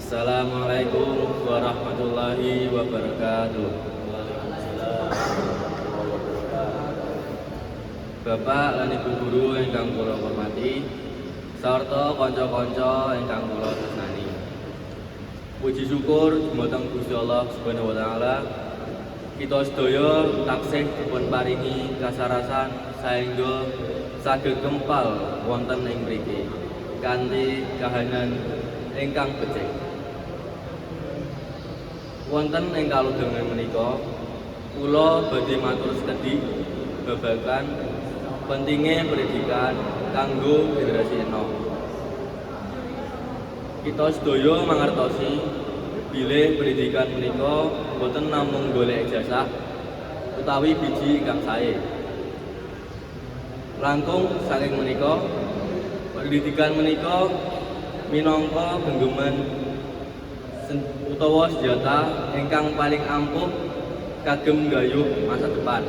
Assalamualaikum warahmatullahi wabarakatuh. Bapak lan Ibu guru ingkang kula hormati sarta kanca-kanca ingkang kula tresnani. Puji syukur dumateng Gusti Allah Subhanahu wa taala. Kita sedaya taksih dipun paringi kasarasan saengga saged kempal wonten ing mriki kanthi kahanan ingkang becik. Wonten ing kalodhangan menika kula badhe matur sedhi babagan pentingnya pendidikan kanggo generasi enom. Kita sedaya mangertosi bilih pendidikan menika boten namung golek ijazah utawi biji ingkang sae. Langkung saking menika pendidikan menika minangka genggaman utawa senjata ingkang paling ampuh kagem gayuh masa depan.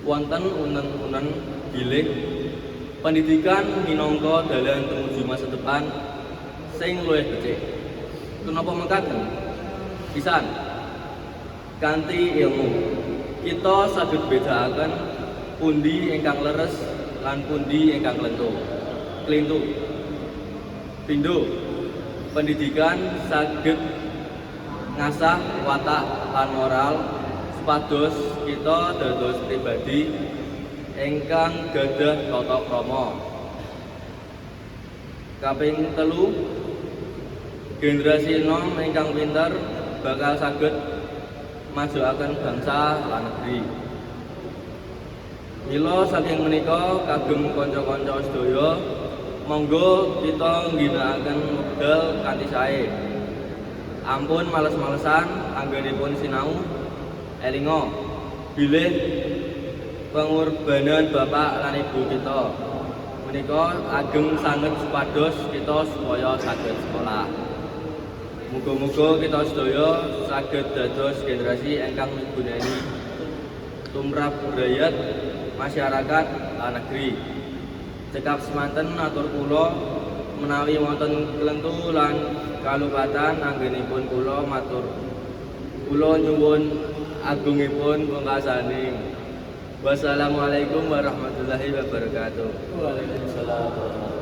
Wonten unen-unen bilih pendidikan minangka dalan tumuju masa depan sing luwih becik. Kenapa mekaten? Pisan kanthi ilmu kita saged bedakaken pundi ingkang leres lan pundi ingkang klintu. Pindho, pendidikan saged ngasah watak lan moral supados kita dados pribadi ingkang gadah tata krama. Kaping 3, generasi enom ingkang pinter bakal saged majuaken bangsa lan negeri. Mila saking menika kagem kanca-kanca sedaya, monggo kita ngginakaken wekdal kanthi sae. Ampun males-malesan anggenipun sinau. Elinga bilih pengorbanan bapak lan ibu kita menika ageng sanget supados kita supaya saged sekolah. Muga-muga kita sedaya saged dados generasi ingkang migunani tumrap rakyat, masyarakat lan negeri. Cekap semanten atur kula menawi wonten kelentu lan kalupatan anggenipun kula matur kula nyuwun agungipun pungkasaning. Wassalamualaikum warahmatullahi wabarakatuh. Waalaikumsalam.